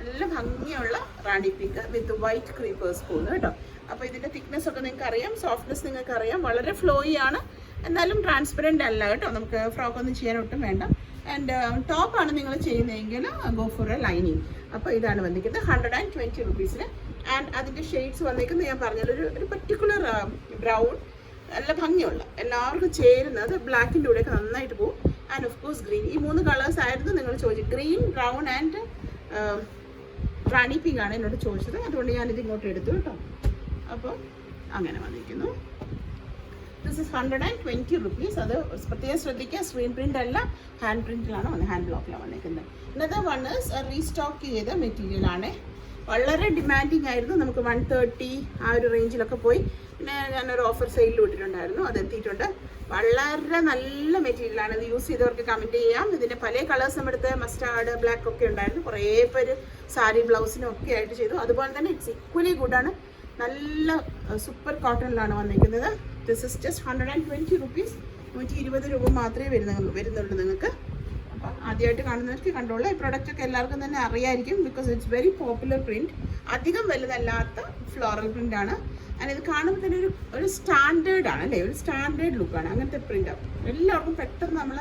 നല്ല ഭംഗിയുള്ള റാണി പിങ്ക് വിത്ത് വൈറ്റ് ക്രീപ്പേഴ്സ് പോകുന്നു കേട്ടോ. അപ്പോൾ ഇതിൻ്റെ തിക്നെസ് ഒക്കെ നിങ്ങൾക്ക് അറിയാം, സോഫ്റ്റ്നെസ് നിങ്ങൾക്ക് അറിയാം. വളരെ ഫ്ലോയി ആണ് എന്നാലും ട്രാൻസ്പെറൻറ്റ് അല്ല കേട്ടോ, നമുക്ക് ഫ്രോക്ക് ഒന്നും ചെയ്യാൻ ഒട്ടും വേണ്ട. ആൻഡ് ടോപ്പാണ് നിങ്ങൾ ചെയ്യുന്നതെങ്കിൽ ഗോ ഫോർ എ ലൈനിങ്. അപ്പോൾ ഇതാണ് വന്നിരിക്കുന്നത് 120 റുപ്പീസിന്. ആൻഡ് അതിൻ്റെ ഷെയ്ഡ്സ് വന്നിരിക്കുന്നത് ഞാൻ പറഞ്ഞല്ലോ, ഒരു പർട്ടിക്കുലർ ബ്രൗൺ, നല്ല ഭംഗിയുള്ള എല്ലാവർക്കും ചേരുന്നത്, ബ്ലാക്കിൻ്റെ കൂടെയൊക്കെ നന്നായിട്ട് പോകും. ആൻഡ് ഓഫ് കോഴ്സ് ഗ്രീൻ, ഈ 3 കളേഴ്സ് ആയിരുന്നു നിങ്ങൾ ചോദിച്ചത്. Green, brown and Rani pink ആണ് എന്നോട് ചോദിച്ചത്, അതുകൊണ്ട് ഞാനിത് ഇങ്ങോട്ട് എടുത്തു കേട്ടോ. അപ്പോൾ അങ്ങനെ വന്നിരിക്കുന്നു. This is 120 rupees. അത് പ്രത്യേകം ശ്രദ്ധിക്കുക, സ്ക്രീൻ പ്രിൻ്റ് അല്ല, ഹാൻഡ് പ്രിൻറ്റിലാണ് ഹാൻഡ് ബ്ലോക്കിലാണ് വന്നിരിക്കുന്നത്. അനദർ വൺ ഇസ് റീസ്റ്റോക്ക് ചെയ്ത മെറ്റീരിയലാണ്. വളരെ ഡിമാൻഡിങ് ആയിരുന്നു, നമുക്ക് 130 ആ ഒരു റേഞ്ചിലൊക്കെ പോയി. പിന്നെ ഞാനൊരു ഓഫർ സെയിലിൽ ഇട്ടിട്ടുണ്ടായിരുന്നു, അത് എത്തിയിട്ടുണ്ട്. വളരെ നല്ല മെറ്റീരിയലാണ്, ഇത് യൂസ് ചെയ്തവർക്ക് കമൻറ്റ് ചെയ്യാം. ഇതിൻ്റെ പല കളേഴ്സും എടുത്ത് മസ്റ്റാർഡ്, ബ്ലാക്ക് ഒക്കെ ഉണ്ടായിരുന്നു. കുറേ പേര് സാരി ബ്ലൗസിനും ഒക്കെ ആയിട്ട് ചെയ്തു. അതുപോലെ തന്നെ ഇറ്റ്സ് ഈക്വലി ഗുഡാണ്, നല്ല സൂപ്പർ കോട്ടണിലാണ് വന്നിരിക്കുന്നത്. This is just 120 rupees. 120 രൂപ മാത്രമേ വരുന്നുള്ളൂ നിങ്ങൾക്ക്. അപ്പം ആദ്യമായിട്ട് കാണുന്നവർക്ക് കണ്ടോളൂ. ഈ പ്രൊഡക്റ്റൊക്കെ എല്ലാവർക്കും തന്നെ അറിയായിരിക്കും, because it's very popular print. അധികം വലുതല്ലാത്ത ഫ്ലോറൽ പ്രിൻ്റ് ആണ്. ആൻഡ് ഇത് കാണുമ്പോൾ തന്നെ ഒരു സ്റ്റാൻഡേർഡ് ആണ് അല്ലേ, ഒരു സ്റ്റാൻഡേർഡ് ലുക്കാണ്. അങ്ങനത്തെ പ്രിൻ്റാണ് എല്ലാവർക്കും പെട്ടെന്ന് നമ്മൾ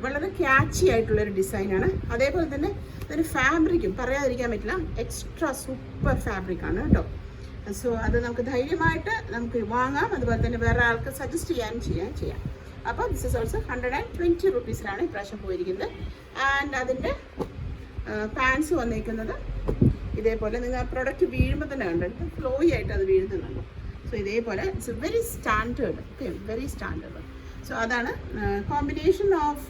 വളരെ ക്യാച്ചി ആയിട്ടുള്ളൊരു ഡിസൈനാണ്. അതേപോലെ തന്നെ അതിന് ഫാബ്രിക്കും പറയാതിരിക്കാൻ പറ്റില്ല, എക്സ്ട്രാ സൂപ്പർ ഫാബ്രിക്കാണ് കേട്ടോ. സോ അത് നമുക്ക് ധൈര്യമായിട്ട് നമുക്ക് വാങ്ങാം, അതുപോലെ തന്നെ വേറെ ആൾക്ക് സജസ്റ്റ് ചെയ്യാം. അപ്പോൾ ദിസ് ഇസ് ഓൾസോ 120 റുപ്പീസിലാണ് ഇപ്രാവശ്യം പോയിരിക്കുന്നത്. ആൻഡ് അതിൻ്റെ പാൻസ് വന്നിരിക്കുന്നത് ഇതേപോലെ, നിങ്ങൾ പ്രൊഡക്റ്റ് വീഴുമ്പോൾ തന്നെ കണ്ടിട്ട് ഫ്ലോയി ആയിട്ട് അത് വീഴുന്നുണ്ട്. സോ ഇതേപോലെ it's very standard, okay, very standard. So അതാണ് കോമ്പിനേഷൻ ഓഫ്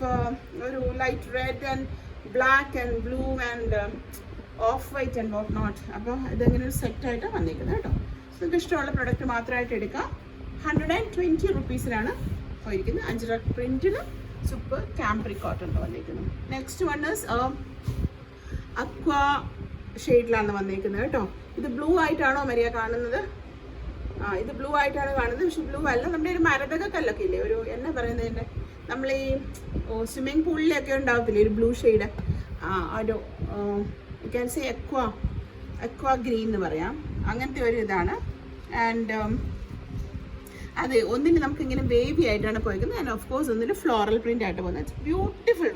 ഒരു light red and black and blue and off white and what not. അപ്പോൾ ഇതെങ്ങനെ ഒരു സെറ്റായിട്ട് വന്നിരിക്കുന്നത് കേട്ടോ. നിങ്ങൾക്ക് ഇഷ്ടമുള്ള പ്രൊഡക്റ്റ് മാത്രമായിട്ട് എടുക്കാം. 120 റുപ്പീസിലാണ് പോയിരിക്കുന്നത്. അജ്രക് പ്രിൻറ്റിൽ സൂപ്പർ ക്യാമ്പ്രിക് കോട്ടൺ വന്നിരിക്കുന്നു. നെക്സ്റ്റ് വൺ ഇസ് അക്വ ഷെയ്ഡിലാണ് വന്നിരിക്കുന്നത് കേട്ടോ. ഇത് ബ്ലൂ ആയിട്ടാണോ മരിയ കാണുന്നത്? ഇത് ബ്ലൂ ആയിട്ടാണ് കാണുന്നത്, പക്ഷെ ബ്ലൂ അല്ല, നമ്മുടെ ഒരു മരതക കല്ലൊക്കെ ഇല്ലേ, ഒരു എന്നാ പറയുന്നതിൻ്റെ, നമ്മൾ ഈ സ്വിമ്മിങ് പൂളിലൊക്കെ ഉണ്ടാവത്തില്ലേ ഒരു ബ്ലൂ ഷെയ്ഡ്, ഒരു you can say aqua green എന്ന് പറയാം, അങ്ങനത്തെ ഒരു ഇതാണ്. ആൻഡ് അത് ഒന്നിന് നമുക്കിങ്ങനെ ബേബി ആയിട്ടാണ് പോയിരിക്കുന്നത്. ആൻഡ് ഓഫ് കോഴ്സ് ഒന്നിന് ഫ്ലോറൽ പ്രിൻ്റ് ആയിട്ട് പോകുന്നത്. Beautiful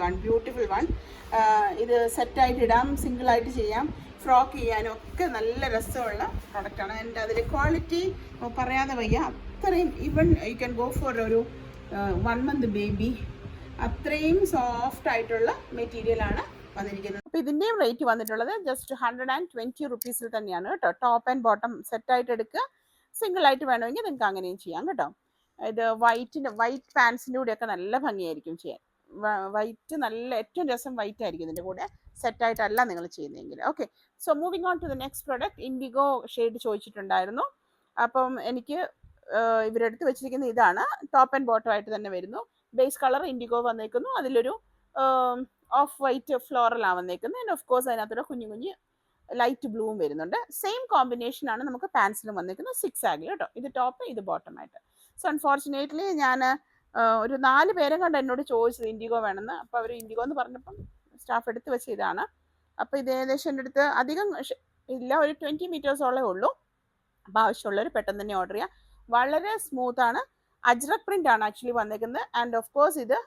one. ഇത് സെറ്റായിട്ട് ഇടാം, സിംഗിളായിട്ട് ചെയ്യാം, ഫ്രോക്ക് ചെയ്യാനും ഒക്കെ നല്ല രസമുള്ള പ്രൊഡക്റ്റാണ്. ആൻഡ് അതിൻ്റെ ക്വാളിറ്റി പറയാതെ വയ്യ, അത്രയും even you can go for ഒരു 1 month ബേബി, അത്രയും സോഫ്റ്റ് ആയിട്ടുള്ള മെറ്റീരിയലാണ് വന്നിരിക്കുന്നത്. അപ്പോൾ ഇതിൻ്റെയും റേറ്റ് വന്നിട്ടുള്ളത് ജസ്റ്റ് 120 റുപ്പീസിൽ തന്നെയാണ് കേട്ടോ. ടോപ്പ് ആൻഡ് ബോട്ടം സെറ്റായിട്ട് എടുക്കുക, സിംഗിൾ ആയിട്ട് വേണമെങ്കിൽ നിങ്ങൾക്ക് അങ്ങനെയും ചെയ്യാം കേട്ടോ. ഇത് വൈറ്റ് പാൻസിൻ്റെ കൂടെയൊക്കെ നല്ല ഭംഗിയായിരിക്കും ചെയ്യാൻ. വൈറ്റ് നല്ല ഏറ്റവും രസം വൈറ്റ് ആയിരിക്കും ഇതിൻ്റെ കൂടെ, സെറ്റായിട്ടല്ല നിങ്ങൾ ചെയ്യുന്നതെങ്കിൽ. Okay, so moving on to the next product. Indigo shade ചോദിച്ചിട്ടുണ്ടായിരുന്നു. അപ്പം എനിക്ക് ഇവരെടുത്ത് വെച്ചിരിക്കുന്ന ഇതാണ്, ടോപ്പ് ആൻഡ് ബോട്ടം ആയിട്ട് തന്നെ വരുന്നു. ബേസ് കളർ ഇൻഡിഗോ വന്നേക്കുന്നു, അതിലൊരു ഓഫ് വൈറ്റ് ഫ്ലോറലാണ് വന്നേക്കുന്നത്. ആൻഡ് ഓഫ് കോഴ്സ് അതിനകത്തൊരു കുഞ്ഞു ലൈറ്റ് ബ്ലൂവും വരുന്നുണ്ട്. സെയിം കോമ്പിനേഷനാണ് നമുക്ക് പാൻസിലും വന്നിരിക്കുന്നത്, 6 ആഗ് കേട്ടോ. ഇത് ടോപ്പ്, ഇത് ബോട്ടം ആയിട്ട്. സോ അൺഫോർച്ചുനേറ്റ്ലി ഞാൻ ഒരു 4 പേരെ കണ്ട് എന്നോട് ചോദിച്ചത് ഇൻഡിഗോ വേണമെന്ന്. അപ്പോൾ അവർ ഇൻഡിഗോ എന്ന് പറഞ്ഞപ്പം സ്റ്റാഫ് എടുത്ത് വെച്ച ഇതാണ്. അപ്പോൾ ഇത് ഏകദേശം എൻ്റെ അടുത്ത് അധികം ഇല്ല, ഒരു 20 മീറ്റേഴ്സോളേ ഉള്ളൂ. അപ്പോൾ ആവശ്യമുള്ളവർ പെട്ടെന്ന് തന്നെ ഓർഡർ ചെയ്യാം. വളരെ സ്മൂത്താണ്, അജ്രക് പ്രിൻ്റ് ആണ് ആക്ച്വലി വന്നിരിക്കുന്നത്. ആൻഡ് ഓഫ് കോഴ്സ് ഇത്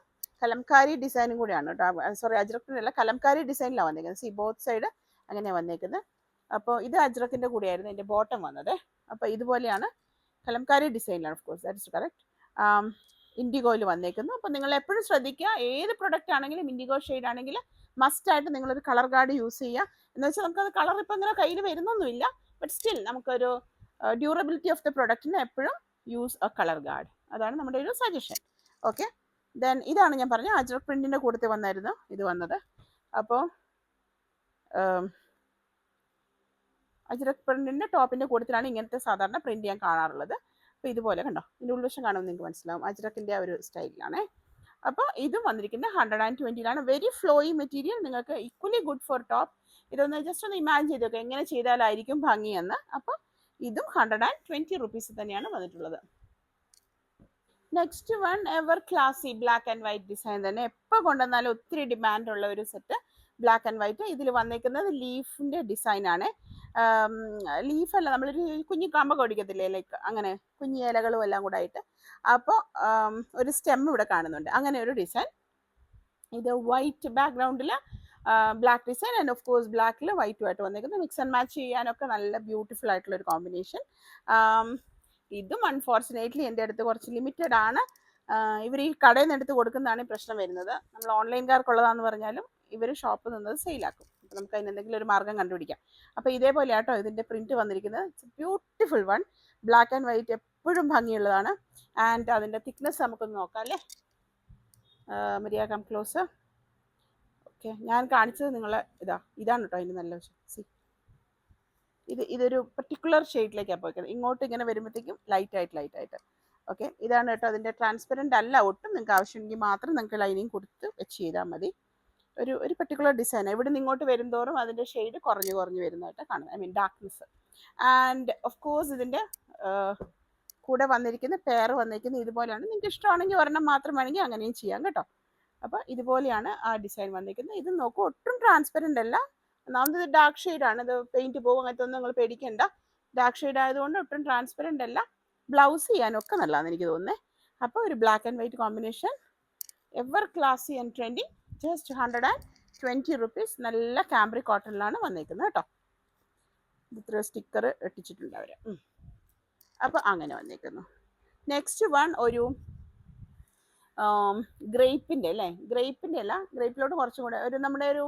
കലംകാരി ഡിസൈനും കൂടിയാണ് കേട്ടോ. സോറി, അജ്രക് പ്രിൻ്റ് അല്ല, കലംകാരി ഡിസൈനിലാണ് വന്നിരിക്കുന്നത്. സി ബോത്ത് സൈഡ് അങ്ങനെയാണ് വന്നേക്കുന്നത്. അപ്പോൾ ഇത് അജ്രക്കിൻ്റെ കൂടെയായിരുന്നു എൻ്റെ ബോട്ടം വന്നത്. അപ്പോൾ ഇതുപോലെയാണ് കലംകാരി ഡിസൈനിലാണ്, of course that is correct, ഇൻഡിഗോയിൽ വന്നേക്കുന്നു. അപ്പോൾ നിങ്ങൾ എപ്പോഴും ശ്രദ്ധിക്കുക, ഏത് പ്രൊഡക്റ്റ് ആണെങ്കിലും ഇൻഡിഗോ ഷെയ്ഡ് ആണെങ്കിൽ മസ്റ്റായിട്ട് നിങ്ങളൊരു കളർ ഗാർഡ് യൂസ് ചെയ്യുക. എന്ന് വെച്ചാൽ നമുക്കത് കളർ ഇപ്പം ഇങ്ങനെ കയ്യിൽ വരുന്നൊന്നുമില്ല, ബട്ട് സ്റ്റിൽ നമുക്കൊരു ഡ്യൂറബിലിറ്റി ഓഫ് ദ പ്രൊഡക്റ്റിന് എപ്പോഴും യൂസ് എ കളർ ഗാർഡ്. അതാണ് നമ്മുടെ ഒരു സജഷൻ. ഓക്കെ, ദെൻ ഇതാണ് ഞാൻ പറഞ്ഞ അജ്രക് പ്രിൻറ്റിൻ്റെ കൂട്ടത്തിൽ വന്നായിരുന്നു ഇത് വന്നത്. അപ്പോൾ അജ്രക് പ്രിൻറ്റിൻ്റെ ടോപ്പിൻ്റെ കൂട്ടത്തിലാണ് ഇങ്ങനത്തെ സാധാരണ പ്രിൻറ്റ് ഞാൻ കാണാറുള്ളത്. അപ്പോൾ ഇതുപോലെ കണ്ടോ, ഇതിൻ്റെ ഉൾവശം കാണുമ്പോൾ നിങ്ങൾക്ക് മനസ്സിലാവും, അജ്രക്കിൻ്റെ ഒരു സ്റ്റൈലിലാണ്. അപ്പോൾ ഇതും വന്നിരിക്കുന്നത് 120ലാണ്. വെരി ഫ്ലോയി മെറ്റീരിയൽ, നിങ്ങൾക്ക് ഈക്വലി ഗുഡ് ഫോർ ടോപ്പ്. ഇതൊന്ന് ജസ്റ്റ് ഒന്ന് ഇമാജിൻ ചെയ്തൊക്കെ എങ്ങനെ ചെയ്താലായിരിക്കും ഭംഗിയെന്ന്. അപ്പോൾ ഇതും 120 റുപ്പീസ് തന്നെയാണ് വന്നിട്ടുള്ളത്. Next one ever classy black and white design തന്നെ, എപ്പോൾ കൊണ്ടുവന്നാലും ഒത്തിരി ഡിമാൻഡുള്ള ഒരു സെറ്റ് ബ്ലാക്ക് ആൻഡ് വൈറ്റ്. ഇതിൽ വന്നിരിക്കുന്നത് ലീഫിൻ്റെ ഡിസൈനാണ്. ലീഫല്ല, നമ്മളൊരു കുഞ്ഞു കമ്പൊക്കെ ഒടിക്കത്തില്ലേ, ലൈക്ക് അങ്ങനെ കുഞ്ഞു ഇലകളും എല്ലാം കൂടെ ആയിട്ട്. അപ്പോൾ ഒരു സ്റ്റെം ഇവിടെ കാണുന്നുണ്ട്, അങ്ങനെ ഒരു ഡിസൈൻ. ഇത് വൈറ്റ് ബാക്ക്ഗ്രൗണ്ടിൽ black design and of course ബ്ലാക്കിൽ വൈറ്റുമായിട്ട് വന്നേക്കുന്നത്. മിക്സ് ആൻഡ് മാച്ച് ചെയ്യാനൊക്കെ നല്ല ബ്യൂട്ടിഫുൾ ആയിട്ടുള്ള ഒരു കോമ്പിനേഷൻ. ഇതും അൺഫോർച്ചുനേറ്റ്ലി എൻ്റെ അടുത്ത് കുറച്ച് ലിമിറ്റഡ് ആണ്. ഇവർ ഈ കടയിൽ നിന്ന് എടുത്ത് കൊടുക്കുന്നതാണ് ഈ പ്രശ്നം വരുന്നത്. നമ്മൾ ഓൺലൈൻകാർക്കുള്ളതാണെന്ന് പറഞ്ഞാലും ഇവർ ഷോപ്പിൽ നിന്നത് സെയിലാക്കും. അപ്പോൾ നമുക്ക് അതിന് എന്തെങ്കിലും ഒരു മാർഗ്ഗം കണ്ടുപിടിക്കാം. അപ്പോൾ ഇതേപോലെ ആട്ടോ ഇതിൻ്റെ പ്രിൻറ്റ് വന്നിരിക്കുന്നത്. It's beautiful one. Black and white എപ്പോഴും ഭംഗിയുള്ളതാണ്. ആൻഡ് അതിൻ്റെ തിക്നെസ് നമുക്കൊന്ന് നോക്കാം അല്ലേ. Maria come close. ഓക്കെ, ഞാൻ കാണിച്ചത് നിങ്ങളെ ഇതാണ് കേട്ടോ അതിൻ്റെ നല്ല വശം. സി, ഇതൊരു പർട്ടിക്കുലർ ഷെയ്ഡിലേക്കാണ് പോയിക്കുന്നത്. ഇങ്ങോട്ട് ഇങ്ങനെ വരുമ്പോഴത്തേക്കും ലൈറ്റായിട്ട്. ഓക്കെ, ഇതാണ് കേട്ടോ അതിൻ്റെ. ട്രാൻസ്പെറൻ്റ് അല്ല ഒട്ടും. നിങ്ങൾക്ക് ആവശ്യമെങ്കിൽ മാത്രം നിങ്ങൾക്ക് ലൈനിങ് കൊടുത്ത് വെച്ച് ചെയ്താൽ മതി. ഒരു പർട്ടിക്കുലർ ഡിസൈൻ ഇവിടെ നിന്ന് ഇങ്ങോട്ട് വരുന്തോറും അതിൻ്റെ ഷെയ്ഡ് കുറഞ്ഞു വരുന്നതായിട്ട് കാണുന്നത്, I mean darkness. And of course ഇതിൻ്റെ കൂടെ വന്നിരിക്കുന്ന പെയർ വന്നിരിക്കുന്നത് ഇതുപോലെയാണ്. നിങ്ങൾക്ക് ഇഷ്ടമാണെങ്കിൽ ഒരെണ്ണം മാത്രം വേണമെങ്കിൽ അങ്ങനെയും ചെയ്യാം കേട്ടോ. അപ്പോൾ ഇതുപോലെയാണ് ആ ഡിസൈൻ വന്നിരിക്കുന്നത്. ഇത് നോക്കൂ, ഒട്ടും ട്രാൻസ്പെറൻ്റ് അല്ല. ഒന്നാമത് ഇത് ഡാർക്ക് ഷെയ്ഡാണ്. ഇത് പെയിൻറ്റ് പോകും അങ്ങനത്തെ ഒന്നും നിങ്ങൾ പേടിക്കേണ്ട. ഡാർക്ക് ഷെയ്ഡ് ആയതുകൊണ്ട് ഒട്ടും ട്രാൻസ്പെറൻ്റ് അല്ല. ബ്ലൗസ് ചെയ്യാനൊക്കെ നല്ലതാണെന്ന് എനിക്ക് തോന്നുന്നത്. അപ്പോൾ ഒരു black and white combination, ever ക്ലാസി and trending, just 120 rupees. നല്ല കാംബ്രിക് കോട്ടണിലാണ് വന്നിരിക്കുന്നത് കേട്ടോ. ഇത്ര സ്റ്റിക്കർ ഒട്ടിച്ചിട്ടുണ്ട് അവർ. അപ്പോൾ അങ്ങനെ വന്നിരിക്കുന്നു. നെക്സ്റ്റ് വൺ ഒരു ഗ്രേപ്പിൻ്റെ അല്ലേ, ഗ്രേപ്പിൻ്റെ അല്ല, ഗ്രേപ്പിലോട്ട് കുറച്ചും കൂടെ ഒരു നമ്മുടെ ഒരു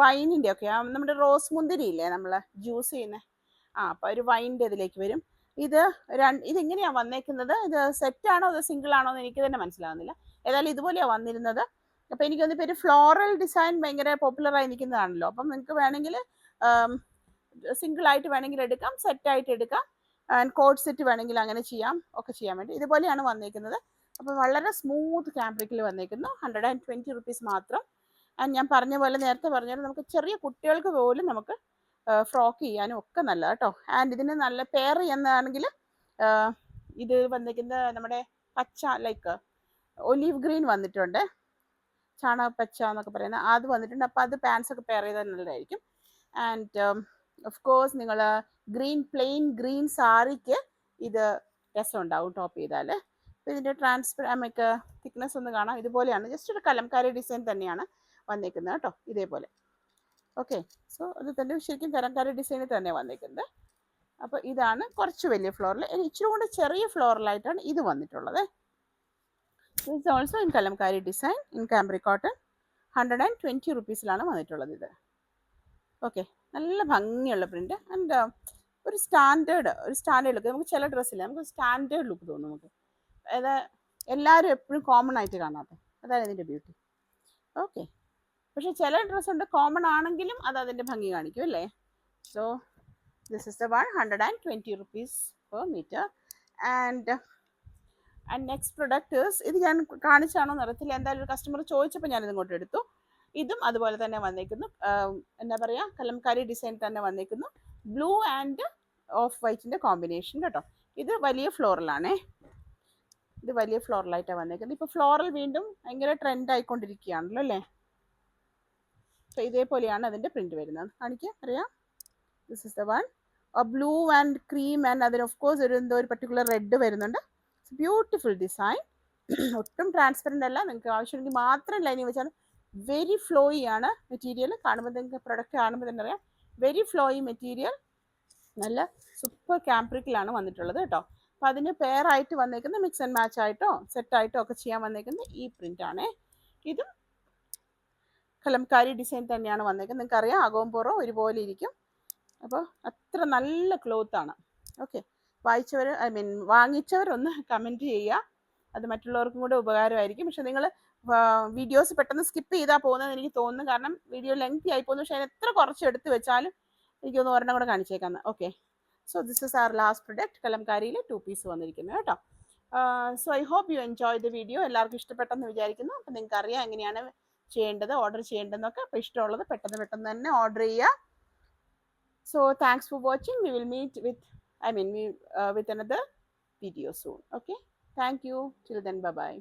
വൈനിൻ്റെ ഒക്കെ, നമ്മുടെ റോസ് മുന്തിരി ഇല്ലേ നമ്മൾ ജ്യൂസ് ചെയ്യുന്നത്, അപ്പോൾ ഒരു വൈനിൻ്റെ ഇതിലേക്ക് വരും. ഇതെങ്ങനെയാണ് വന്നേക്കുന്നത്? ഇത് സെറ്റാണോ അതോ സിംഗിൾ ആണോ എന്ന് എനിക്ക് തന്നെ മനസ്സിലാകുന്നില്ല. ഏതായാലും ഇതുപോലെയാണ് വന്നിരുന്നത്. അപ്പോൾ എനിക്ക് തോന്നുന്നു ഇപ്പോൾ ഒരു ഫ്ലോറൽ ഡിസൈൻ ഭയങ്കര പോപ്പുലറായി നിൽക്കുന്നതാണല്ലോ. അപ്പം നിങ്ങൾക്ക് വേണമെങ്കിൽ സിംഗിളായിട്ട് വേണമെങ്കിൽ എടുക്കാം, സെറ്റായിട്ട് എടുക്കാം, ആൻഡ് കോഡ് സെറ്റ് വേണമെങ്കിൽ അങ്ങനെ ഒക്കെ ചെയ്യാൻ വേണ്ടി ഇതുപോലെയാണ് വന്നേക്കുന്നത്. അപ്പോൾ വളരെ സ്മൂത്ത് കാംബ്രിക്കിൽ വന്നേക്കുന്നു. 120 റുപ്പീസ് മാത്രം. ആൻഡ് ഞാൻ പറഞ്ഞ പോലെ നേരത്തെ പറഞ്ഞാൽ നമുക്ക് ചെറിയ കുട്ടികൾക്ക് പോലും നമുക്ക് ഫ്രോക്ക് ചെയ്യാനും ഒക്കെ നല്ല കേട്ടോ. ആൻഡ് ഇതിന് നല്ല പെയർ ചെയ്യുന്നതാണെങ്കിൽ ഇത് വന്നിരിക്കുന്നത് നമ്മുടെ പച്ച, ലൈക്ക് ഒലീവ് ഗ്രീൻ വന്നിട്ടുണ്ട്, ചാണകപ്പച്ച എന്നൊക്കെ പറയുന്നത് അത് വന്നിട്ടുണ്ട്. അപ്പോൾ അത് പാൻസ് ഒക്കെ പെയർ ചെയ്താൽ നല്ലതായിരിക്കും. ആൻഡ് ഓഫ് കോഴ്സ് നിങ്ങൾ പ്ലെയിൻ ഗ്രീൻ സാരിക്ക് ഇത് രസം ഉണ്ടാവും ടോപ്പ് ചെയ്താൽ. അപ്പോൾ ഇതിൻ്റെ നമുക്ക് തിക്നെസ് ഒന്ന് കാണാം. ഇതുപോലെയാണ്, ജസ്റ്റ് ഒരു കലംകാരി ഡിസൈൻ തന്നെയാണ് വന്നേക്കുന്നത് കേട്ടോ, ഇതേപോലെ. ഓക്കെ, സോ അത് തന്നെ ശരിക്കും കലംകാരി ഡിസൈനിൽ തന്നെ വന്നേക്കുന്നത്. അപ്പോൾ ഇതാണ് കുറച്ച് വലിയ ഫ്ലോറിൽ. ഇച്ചിരി കൂടെ ചെറിയ ഫ്ലോറിലായിട്ടാണ് ഇത് വന്നിട്ടുള്ളത്. It's also in Kalamkari design in cambric cotton. 120 റുപ്പീസിലാണ് വന്നിട്ടുള്ളത് ഇത്. ഓക്കെ, നല്ല ഭംഗിയുള്ള പ്രിന്റ് ആൻഡ് ഒരു സ്റ്റാൻഡേർഡ് ലുക്ക്. നമുക്ക് ചില ഡ്രസ്സില്ല, നമുക്ക് സ്റ്റാൻഡേർഡ് ലുക്ക് തോന്നും നമുക്ക്. അതായത് എല്ലാവരും എപ്പോഴും കോമൺ ആയിട്ട് കാണാത്ത, അതാണ് ഇതിൻ്റെ ബ്യൂട്ടി. ഓക്കെ, പക്ഷെ ചില ഡ്രസ്സ് ഉണ്ട് കോമൺ ആണെങ്കിലും അത് അതിൻ്റെ ഭംഗി കാണിക്കും അല്ലേ. So this is the 120 rupees per metre. And next product ഇത് ഞാൻ കാണിച്ചാണോ നിറത്തില്ല, എന്തായാലും ഒരു കസ്റ്റമർ ചോദിച്ചപ്പോൾ ഞാനിത് ഇങ്ങോട്ട് എടുത്തു. ഇതും അതുപോലെ തന്നെ വന്നേക്കുന്നു, എന്താ പറയുക, കലംകാരി ഡിസൈൻ തന്നെ വന്നേക്കുന്നു. ബ്ലൂ ആൻഡ് ഓഫ് വൈറ്റിൻ്റെ കോമ്പിനേഷൻ കേട്ടോ. ഇത് വലിയ ഫ്ലോറലാണേ, ഇത് വലിയ ഫ്ലോറലായിട്ടാണ് വന്നേക്കുന്നത്. ഇപ്പോൾ ഫ്ലോറൽ വീണ്ടും ഭയങ്കര ട്രെൻഡ് ആയിക്കൊണ്ടിരിക്കുകയാണല്ലോ അല്ലേ. അപ്പോൾ ഇതേപോലെയാണ് അതിൻ്റെ പ്രിന്റ് വരുന്നത്. കാണിക്കുക, അറിയാം. This is the one, blue and cream and അതിന് ഓഫ് കോഴ്സ് ഒരു പർട്ടിക്കുലർ റെഡ് വരുന്നുണ്ട്. ബ്യൂട്ടിഫുൾ ഡിസൈൻ, ഒട്ടും ട്രാൻസ്പെറൻ്റ് അല്ല. നിങ്ങൾക്ക് ആവശ്യമെങ്കിൽ മാത്രം ലൈനിങ് വെച്ചാൽ വെരി ഫ്ലോയി ആണ് മെറ്റീരിയൽ. കാണുമ്പോൾ നിങ്ങൾക്ക് പ്രൊഡക്റ്റ് കാണുമ്പോൾ തന്നെ അറിയാം, വെരി ഫ്ലോയി മെറ്റീരിയൽ, നല്ല സൂപ്പർ കാംബ്രിക്കിലാണ് വന്നിട്ടുള്ളത് കേട്ടോ. അപ്പോൾ അതിന് പെയർ ആയിട്ട് വന്നേക്കുന്ന മിക്സ് ആൻഡ് മാച്ച് ആയിട്ടോ സെറ്റായിട്ടോ ഒക്കെ ചെയ്യാൻ വന്നേക്കുന്ന ഈ പ്രിൻ്റാണേ. ഇതും കലംകാരി ഡിസൈൻ തന്നെയാണ് വന്നേക്കുന്നത്. നിങ്ങൾക്കറിയാം, അകവും പുറവും ഒരുപോലെ ഇരിക്കും. അപ്പോൾ അത്ര നല്ല ക്ലോത്താണ്. ഓക്കെ, വാങ്ങിച്ചവരൊന്ന് കമൻറ്റ് ചെയ്യുക, അത് മറ്റുള്ളവർക്കും കൂടെ ഉപകാരമായിരിക്കും. പക്ഷെ നിങ്ങൾ വീഡിയോസ് പെട്ടെന്ന് സ്കിപ്പ് ചെയ്താൽ പോകുന്നതെന്ന് എനിക്ക് തോന്നുന്നു, കാരണം വീഡിയോ ലെങ്തി ആയി പോകുന്നു. പക്ഷേ അതിന് എത്ര കുറച്ച് എടുത്ത് വെച്ചാലും എനിക്കൊന്ന് ഒരെണ്ണം കൂടെ കാണിച്ചേക്കാന്ന്. Okay, so this is our last product, കലംകാരിയിൽ 2 പീസ് വന്നിരിക്കുന്നത് കേട്ടോ. So I hope you enjoy the video. എല്ലാവർക്കും ഇഷ്ടപ്പെട്ടെന്ന് വിചാരിക്കുന്നു. അപ്പോൾ നിങ്ങൾക്ക് അറിയാം എങ്ങനെയാണ് ചെയ്യേണ്ടത്, ഓർഡർ ചെയ്യേണ്ടതെന്നൊക്കെ. അപ്പോൾ ഇഷ്ടമുള്ളത് പെട്ടെന്ന് തന്നെ ഓർഡർ ചെയ്യുക. So thanks for watching. We will meet with another video soon. Okay, thank you. Till then, bye bye.